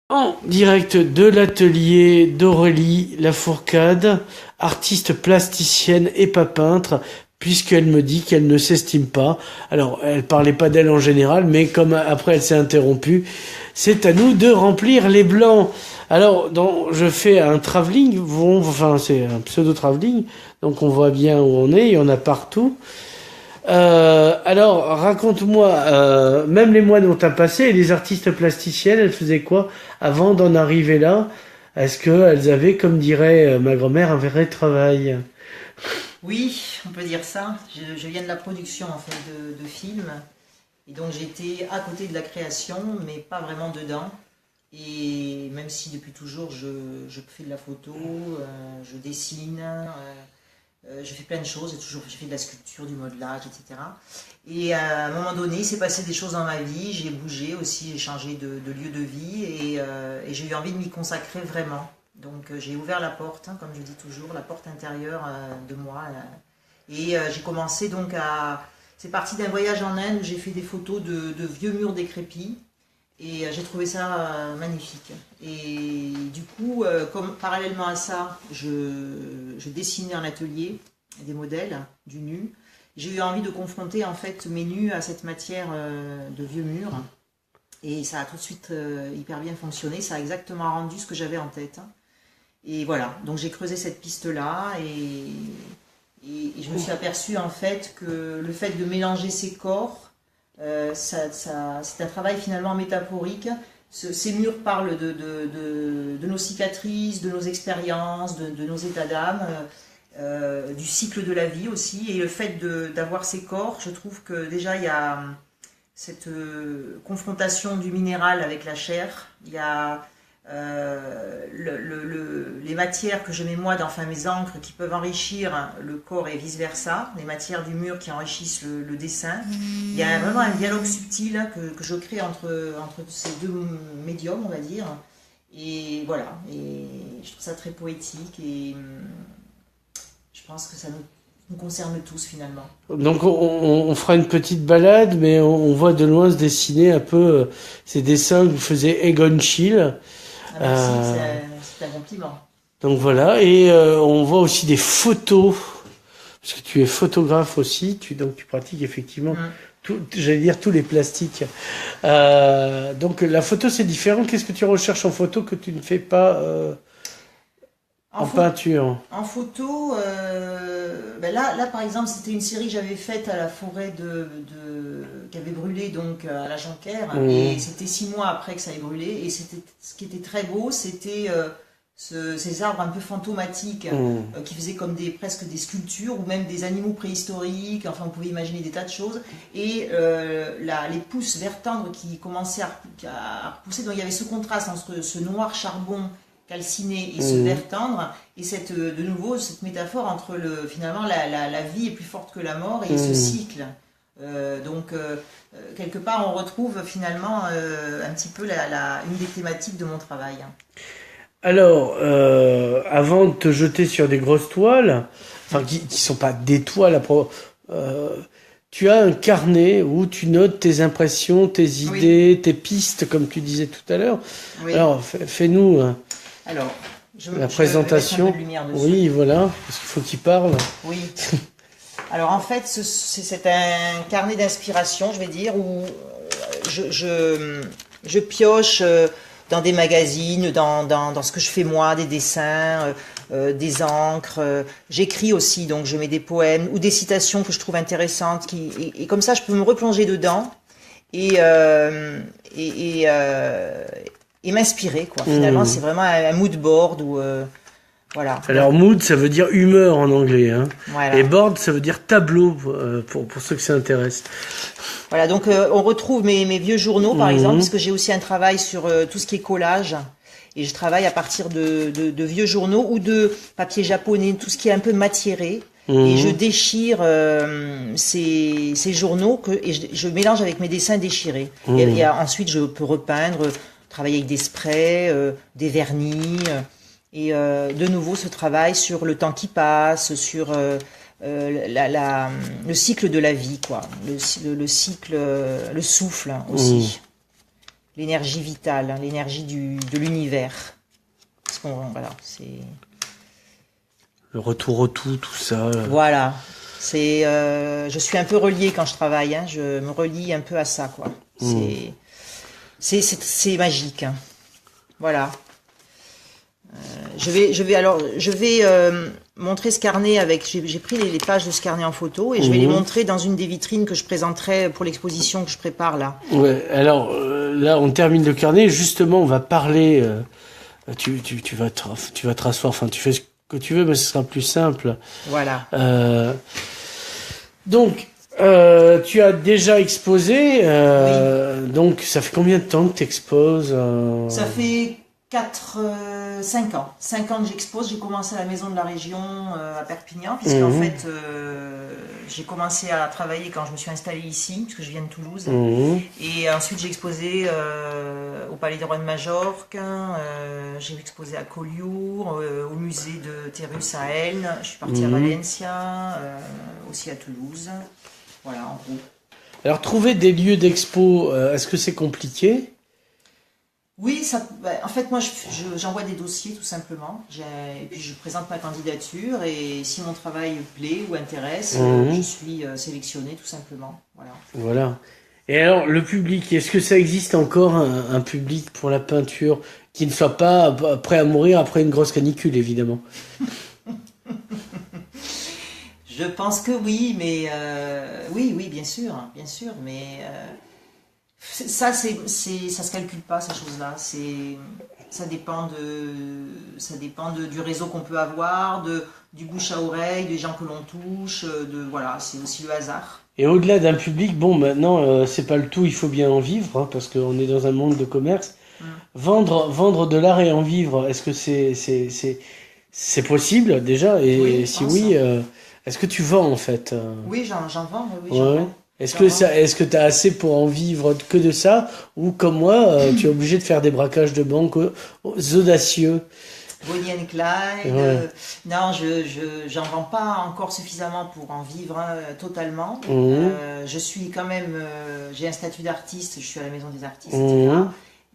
En direct de l'atelier d'Aurélie Lafourcade, artiste plasticienne et pas peintre, puisqu'elle me dit qu'elle ne s'estime pas. Alors, elle parlait pas d'elle en général, mais comme après elle s'est interrompue, c'est à nous de remplir les blancs. Alors, je fais un travelling, enfin c'est un pseudo-travelling, donc on voit bien où on est, il y en a partout. Alors, raconte-moi, même les mois dont t'as passé, et les artistes plasticiennes, elles faisaient quoi avant d'en arriver là? Est-ce qu'elles avaient, comme dirait ma grand-mère, un vrai travail? Oui, on peut dire ça. Je viens de la production en fait de films. Et donc j'étais à côté de la création, mais pas vraiment dedans. Et même si depuis toujours je fais de la photo, je dessine, je fais plein de choses, j'ai fait de la sculpture, du modelage, etc. Et à un moment donné, il s'est passé des choses dans ma vie, j'ai bougé aussi, j'ai changé de lieu de vie et j'ai eu envie de m'y consacrer vraiment. Donc j'ai ouvert la porte, hein, comme je dis toujours, la porte intérieure de moi. Et j'ai commencé donc à... C'est parti d'un voyage en Inde où j'ai fait des photos de vieux murs décrépits. Et j'ai trouvé ça magnifique. Et du coup, comme parallèlement à ça, je dessinais en atelier des modèles du nu. J'ai eu envie de confronter en fait mes nus à cette matière de vieux murs. Et ça a tout de suite hyper bien fonctionné. Ça a exactement rendu ce que j'avais en tête. Et voilà, donc j'ai creusé cette piste-là et je me suis aperçue en fait que le fait de mélanger ces corps, c'est un travail finalement métaphorique. Ces murs parlent de nos cicatrices, de nos expériences, de nos états d'âme, du cycle de la vie aussi. Et le fait d'avoir ces corps, je trouve que déjà il y a cette confrontation du minéral avec la chair. Il y a les matières que je mets moi dans mes encres qui peuvent enrichir le corps et vice versa, les matières du mur qui enrichissent le dessin. Il y a vraiment un dialogue subtil que je crée entre ces deux médiums, on va dire. Et voilà, et je trouve ça très poétique et je pense que ça nous concerne tous finalement. Donc on fera une petite balade, mais on voit de loin se dessiner un peu ces dessins que vous faisiez Egon Schiele. Ah, merci, c'est un compliment. Donc voilà, et on voit aussi des photos, parce que tu es photographe aussi, donc tu pratiques effectivement j'allais dire tous les plastiques. Donc la photo c'est différent. Qu'est-ce que tu recherches en photo que tu ne fais pas en peinture? En photo, ben là par exemple c'était une série que j'avais faite à la forêt qui avait brûlé donc à la Jonquère et c'était 6 mois après que ça ait brûlé et c'était ce qui était très beau c'était ces arbres un peu fantomatiques qui faisaient comme presque des sculptures ou même des animaux préhistoriques, enfin on pouvait imaginer des tas de choses et les pousses vert tendre qui commençaient à repousser, donc il y avait ce contraste entre ce noir charbon calciné et ce vert tendre, et de nouveau cette métaphore entre finalement la vie est plus forte que la mort et ce cycle. Donc quelque part on retrouve finalement un petit peu une des thématiques de mon travail. Alors, avant de te jeter sur des grosses toiles, enfin qui sont pas des toiles, tu as un carnet où tu notes tes impressions, tes idées, tes pistes, comme tu disais tout à l'heure. Oui. Alors, fais-nous alors, la présentation. Je vais mettre un peu de lumière dessus. Oui, voilà, parce qu'il faut qu'il parle. Oui. Alors en fait, c'est un carnet d'inspiration, je vais dire, où je pioche dans des magazines, dans ce que je fais moi, des dessins, des encres. J'écris aussi, donc je mets des poèmes ou des citations que je trouve intéressantes. Et comme ça, je peux me replonger dedans et m'inspirer, quoi. Finalement, c'est vraiment un mood board où... voilà. Alors mood, ça veut dire humeur en anglais, hein. Voilà. Et board, ça veut dire tableau pour ceux que ça intéresse. Voilà, donc on retrouve mes vieux journaux par exemple, parce que j'ai aussi un travail sur tout ce qui est collage. Et je travaille à partir de vieux journaux ou de papier japonais, tout ce qui est un peu matiéré. Et je déchire ces journaux et je mélange avec mes dessins déchirés. Et ensuite, je peux repeindre, travailler avec des sprays, des vernis. Et de nouveau, ce travail sur le temps qui passe, sur le cycle de la vie, quoi. Le cycle, le souffle aussi. l'énergie vitale, hein, l'énergie de l'univers. Parce qu'on, voilà, c'est... Le retour au tout ça. Voilà. Je suis un peu reliée quand je travaille, hein, je me relie un peu à ça, quoi. C'est magique, hein. Voilà. Je vais montrer ce carnet j'ai pris les pages de ce carnet en photo et je vais les montrer dans une des vitrines que je présenterai pour l'exposition que je prépare là. Ouais, alors là on termine le carnet, justement on va parler, tu vas te rasseoir, enfin tu fais ce que tu veux mais ce sera plus simple. Voilà. Donc, tu as déjà exposé, Oui. donc ça fait combien de temps que tu exposes Ça fait 5 ans. 5 ans que j'expose. J'ai commencé à la Maison de la Région à Perpignan, puisqu'en fait, j'ai commencé à travailler quand je me suis installée ici, puisque je viens de Toulouse. Et ensuite, j'ai exposé au Palais des Rois de Majorque, j'ai exposé à Collioure, au musée de Terrus à Elne, je suis partie à Valencia, aussi à Toulouse. Voilà, en gros. Alors, trouver des lieux d'expo, est-ce que c'est compliqué ? Oui, en fait, moi, j'envoie des dossiers tout simplement. Et puis, je présente ma candidature. Et si mon travail plaît ou intéresse, je suis sélectionnée tout simplement. Voilà. Voilà. Et alors, le public, est-ce que ça existe encore un public pour la peinture qui ne soit pas prêt à mourir après une grosse canicule, évidemment ? Je pense que oui, mais oui, bien sûr, mais ça se calcule pas ces choses-là. Ça dépend du réseau qu'on peut avoir, du bouche à oreille, des gens que l'on touche, voilà, c'est aussi le hasard. Et au-delà d'un public, bon, maintenant, c'est pas le tout, il faut bien en vivre, hein, parce qu'on est dans un monde de commerce. Vendre de l'art et en vivre, est-ce que c'est possible déjà? Et oui, si oui, est-ce que tu vends en fait? Oui, j'en vends, oui, Ouais. j'en vends. Est-ce que tu as assez pour en vivre que de ça? Ou comme moi, tu es obligé de faire des braquages de banque audacieux? Bonnie and Clyde. Ouais. Non, j'en vends pas encore suffisamment pour en vivre totalement. Je suis quand même, j'ai un statut d'artiste, je suis à la Maison des Artistes, etc.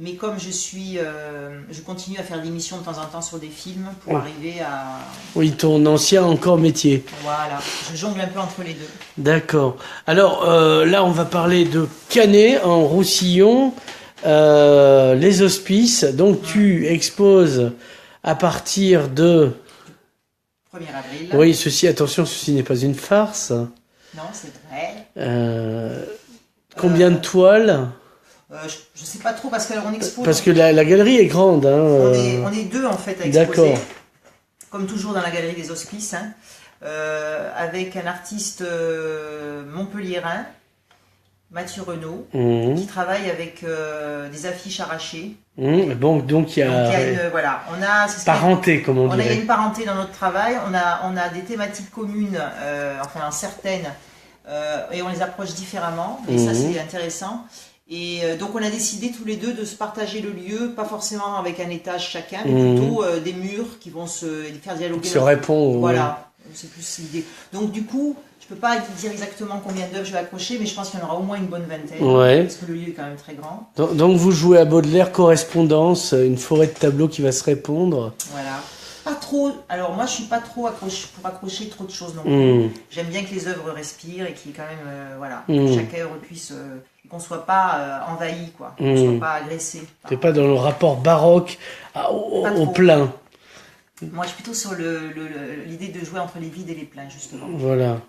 Mais comme je continue à faire des missions de temps en temps sur des films pour arriver à... Oui, ton ancien encore métier. Voilà, je jongle un peu entre les deux. D'accord. Alors là, on va parler de Canet en Roussillon, les Hospices. Donc tu exposes à partir de... 1er avril. Oui, attention, ceci n'est pas une farce. Non, c'est vrai. Combien de toiles? Je sais pas trop parce qu'on expose. Parce que la galerie est grande. Hein, on est deux en fait à exposer. D'accord. Comme toujours dans la galerie des Hospices, hein, avec un artiste montpelliérain, Mathieu Renaud, qui travaille avec des affiches arrachées. Bon, donc il y a, voilà, parenté, comme on dirait. dirait. Il y a une parenté dans notre travail. On a des thématiques communes, enfin certaines, et on les approche différemment. Et ça, c'est intéressant. Et donc on a décidé tous les deux de se partager le lieu, pas forcément avec un étage chacun, mais plutôt des murs qui vont se faire dialoguer. Se répondre. Voilà, c'est plus l'idée. Donc du coup, je peux pas dire exactement combien d'œuvres je vais accrocher, mais je pense qu'il y en aura au moins une bonne vingtaine, parce que le lieu est quand même très grand. Donc vous jouez à Baudelaire, correspondance, une forêt de tableaux qui va se répondre. Voilà. Pas trop. Alors moi, je suis pas trop pour accrocher trop de choses non plus. J'aime bien que les œuvres respirent et qu'il y ait quand même, voilà, que chaque œuvre puisse, qu'on soit pas envahi, quoi, qu'on soit pas agressé. T'es pas dans le rapport baroque au plein. Moi, je suis plutôt sur l'idée de jouer entre les vides et les pleins, justement. Voilà.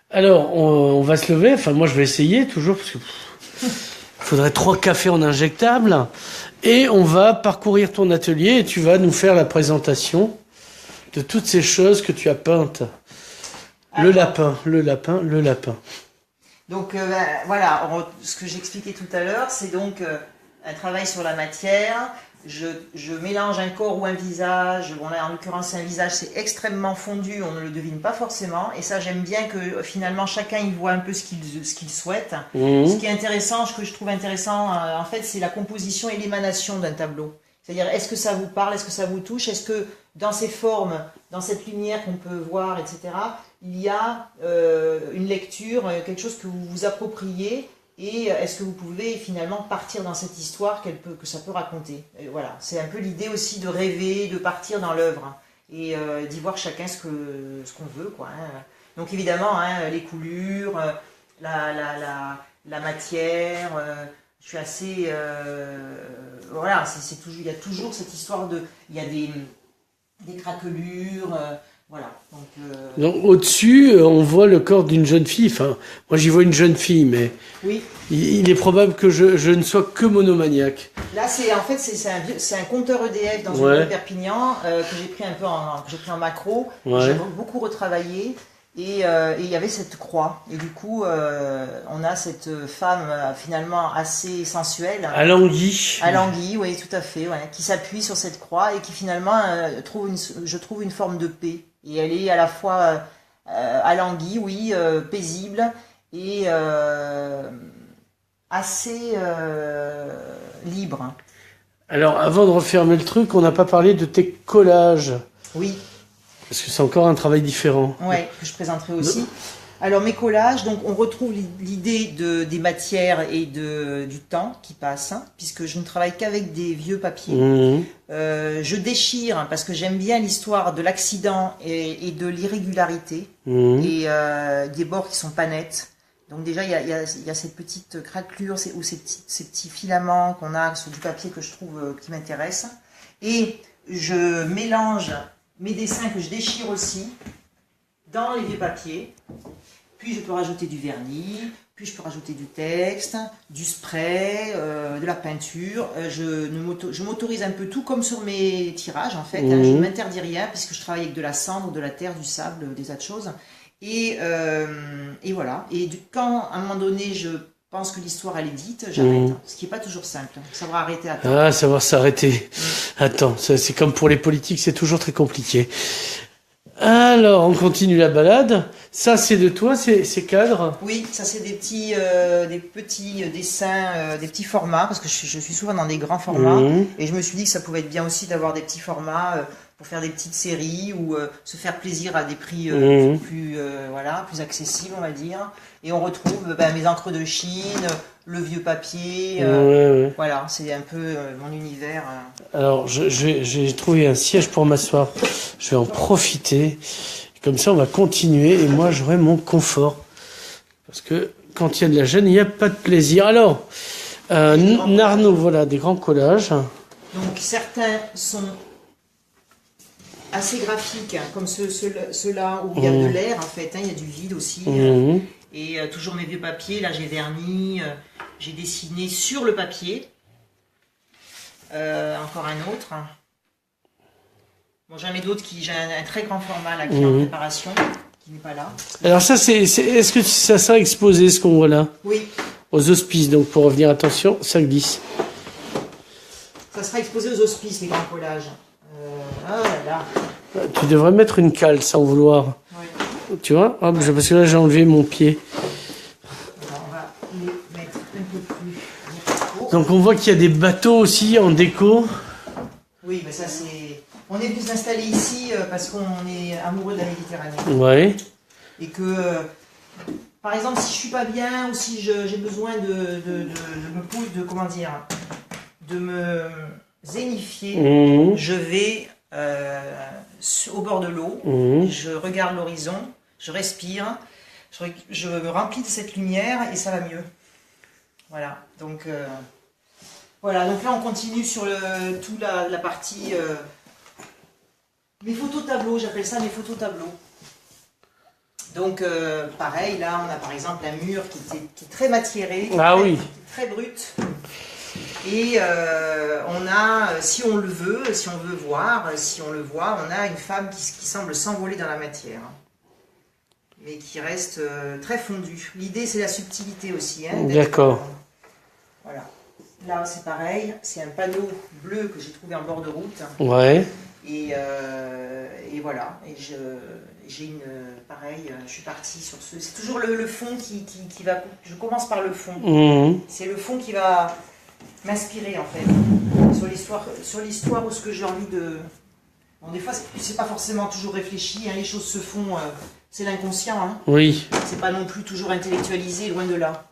Alors, on va se lever. Enfin, moi, je vais essayer toujours parce que faudrait 3 cafés en injectable. Et on va parcourir ton atelier et tu vas nous faire la présentation de toutes ces choses que tu as peintes. Le lapin. Donc voilà, ce que j'expliquais tout à l'heure, c'est donc un travail sur la matière. Je mélange un corps ou un visage. Bon là, en l'occurrence, un visage, c'est extrêmement fondu, on ne le devine pas forcément. Et ça, j'aime bien que finalement, chacun y voit un peu ce qu'il souhaite. Ce qui est intéressant, ce que je trouve intéressant, en fait, c'est la composition et l'émanation d'un tableau. C'est-à-dire, est-ce que ça vous parle, est-ce que ça vous touche, est-ce que dans ces formes, dans cette lumière qu'on peut voir, etc., il y a une lecture, quelque chose que vous vous appropriez et est-ce que vous pouvez finalement partir dans cette histoire que ça peut raconter. Et voilà, c'est un peu l'idée aussi de rêver, de partir dans l'œuvre et d'y voir chacun ce qu'on veut, quoi. Hein. Donc évidemment, hein, les coulures, la matière. Je suis assez, voilà, c'est toujours, il y a toujours cette histoire il y a des craquelures. Voilà. Donc au-dessus, on voit le corps d'une jeune fille. Enfin, moi j'y vois une jeune fille, mais oui. Il est probable que je ne sois que monomaniaque. Là, c'est un compteur EDF dans une rue de Perpignan que j'ai pris en macro. Ouais. J'ai beaucoup retravaillé et il y avait cette croix. Et du coup, on a cette femme finalement assez sensuelle. À l'anguille. À l'anguille, oui, tout à fait, ouais, qui s'appuie sur cette croix et qui finalement je trouve une forme de paix. Et elle est à la fois à l'anguille, oui, paisible et assez libre. Alors, avant de refermer le truc, on n'a pas parlé de tes collages. Oui. Parce que c'est encore un travail différent. Oui, que je présenterai aussi. Alors, mes collages, donc on retrouve l'idée des matières et du temps qui passe, hein, puisque je ne travaille qu'avec des vieux papiers. Mmh. Je déchire parce que j'aime bien l'histoire de l'accident et de l'irrégularité, et des bords qui sont pas nets. Donc déjà, il y a cette petite craquelure ou ces petits filaments qu'on a sur du papier que je trouve qui m'intéressent. Et je mélange mes dessins que je déchire aussi dans les vieux papiers. Puis je peux rajouter du vernis, puis je peux rajouter du texte, du spray, de la peinture. Je m'autorise un peu tout comme sur mes tirages en fait. Hein, je ne m'interdis rien puisque je travaille avec de la cendre, de la terre, du sable, des tas de choses. Et voilà. Et quand à un moment donné je pense que l'histoire elle est dite, j'arrête. Ce qui n'est pas toujours simple. Savoir arrêter à temps. Ah, savoir s'arrêter. Attends, c'est comme pour les politiques, c'est toujours très compliqué. Alors, on continue la balade. Ça, c'est de toi, ces cadres? Oui, ça c'est des petits dessins, des petits formats, parce que je suis souvent dans des grands formats. Et je me suis dit que ça pouvait être bien aussi d'avoir des petits formats pour faire des petites séries ou se faire plaisir à des prix plus accessibles, on va dire. Et on retrouve mes encres de Chine, le vieux papier. Voilà, c'est un peu mon univers. Alors, j'ai trouvé un siège pour m'asseoir. Je vais en profiter. Comme ça, on va continuer et moi, j'aurai mon confort. Parce que quand il y a de la gêne, il n'y a pas de plaisir. Alors, Narnaud, voilà, des grands collages. Donc, certains sont assez graphiques, hein, comme ceux-là où il y a de l'air, en fait. Hein, il y a du vide aussi. Et toujours mes vieux papiers. Là, j'ai verni, j'ai dessiné sur le papier. Encore un autre. Bon, j'en ai d'autres j'ai un très grand format là qui est en préparation, qui n'est pas là. Alors ça, est-ce que ça sera exposé ce qu'on voit là? Oui. Aux hospices, donc pour revenir, attention, ça glisse. Ça sera exposé aux hospices, les grands collages. Oh là là. Tu devrais mettre une cale sans vouloir. Oui. Tu vois? Ah, parce que là, j'ai enlevé mon pied. Alors, on va les mettre un peu plus. Donc on voit qu'il y a des bateaux aussi en déco. Oui, mais ça c'est... On est plus installé ici parce qu'on est amoureux de la Méditerranée. Ouais. Et que, par exemple, si je suis pas bien ou si j'ai besoin de me zénifier, je vais au bord de l'eau, je regarde l'horizon, je respire, je me remplis de cette lumière et ça va mieux. Voilà. Donc, voilà. Donc là, on continue sur toute la partie. Mes photos tableaux, j'appelle ça mes photos tableaux. Donc pareil, là on a par exemple un mur qui est très matiéré, très brut. Et on a, si on le voit, on a une femme qui semble s'envoler dans la matière. Mais qui reste très fondue. L'idée c'est la subtilité aussi. Hein, d'accord. Voilà. Là c'est pareil, c'est un panneau bleu que j'ai trouvé en bord de route. Ouais. Et voilà, et j'ai pareil, je suis partie sur c'est toujours le fond qui va, je commence par le fond. C'est le fond qui va m'inspirer en fait, sur l'histoire ou ce que j'ai envie de... Bon, des fois, c'est pas forcément toujours réfléchi, hein, les choses se font, c'est l'inconscient. Hein. Oui. C'est pas non plus toujours intellectualisé, loin de là.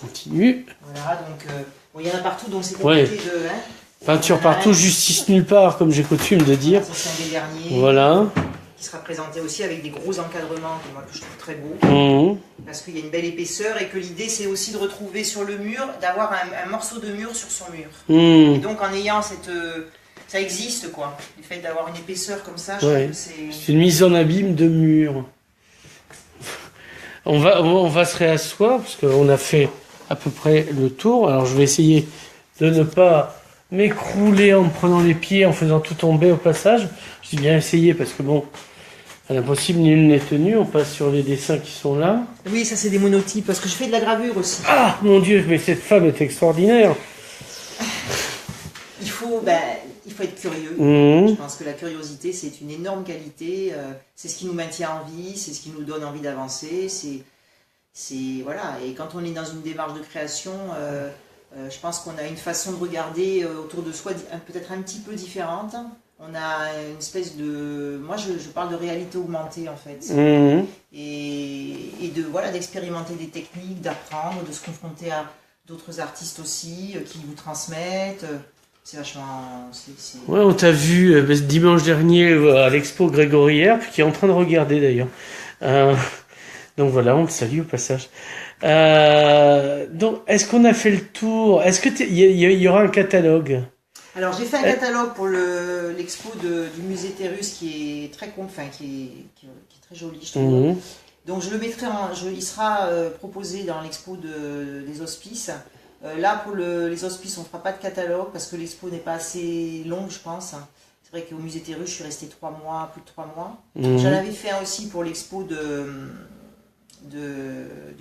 continue. Voilà, donc bon, il y en a partout, donc c'est Ouais. compliqué de... Hein, Peinture partout, justice nulle part, comme j'ai coutume de dire. ça, c'est un des derniers. Voilà. Qui sera présenté aussi avec des gros encadrements que je trouve très beaux. Mhm. Parce qu'il y a une belle épaisseur et que l'idée c'est aussi de retrouver sur le mur, d'avoir un morceau de mur sur son mur. Et Mhm. donc en ayant cette... ça existe quoi, le fait d'avoir une épaisseur comme ça, je Ouais. trouve que c'est... C'est une mise en abîme de mur. On va se réasseoir parce qu'on a fait à peu près le tour. Alors je vais essayer de ne pas m'écrouler en me prenant les pieds, en faisant tout tomber au passage. J'ai bien essayé parce que bon, à l'impossible, nul n'est tenu. On passe sur les dessins qui sont là. Oui, ça c'est des monotypes, parce que je fais de la gravure aussi. Ah mon Dieu, mais cette femme est extraordinaire. Il faut être curieux. Mhm. Je pense que la curiosité, c'est une énorme qualité. C'est ce qui nous maintient en vie, c'est ce qui nous donne envie d'avancer. Voilà. Et quand on est dans une démarche de création, je pense qu'on a une façon de regarder autour de soi peut-être un petit peu différente. On a une espèce de... Moi, je parle de réalité augmentée, en fait. Mhm. Et d'expérimenter des techniques, d'apprendre, de se confronter à d'autres artistes aussi qui vous transmettent. C'est vachement... Ouais, on t'a vu ce dimanche dernier à l'expo Grégorière, qui est en train de regarder d'ailleurs. Donc voilà, on te salue au passage. Donc, est-ce qu'on a fait le tour? Est-ce que il y aura un catalogue? Alors j'ai fait un catalogue pour l'expo du musée Terrus qui est très qui est très joli, je trouve. Mhm. Donc je le mettrai il sera proposé dans l'expo des hospices. Là pour les hospices on ne fera pas de catalogue parce que l'expo n'est pas assez longue je pense. C'est vrai qu'au musée Terrus je suis restée 3 mois, plus de 3 mois. Mhm. J'en avais fait un aussi pour l'expo du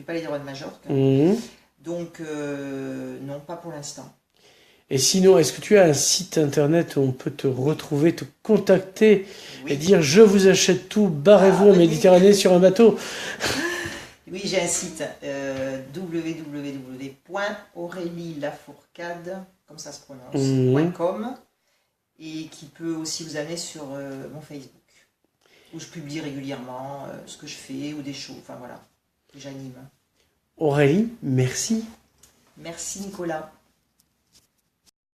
Palais des Rois de Majorque. Mhm. Donc non, pas pour l'instant. Et sinon, est-ce que tu as un site internet où on peut te retrouver, te contacter Oui. et dire je vous achète tout, barrez-vous en oui. Méditerranée sur un bateau? Oui, j'ai un site www.aurelielafourcade, comme ça se prononce, .com, et qui peut aussi vous amener sur mon Facebook, où je publie régulièrement ce que je fais ou des shows, enfin voilà, que j'anime. Aurélie, merci. Merci Nicolas.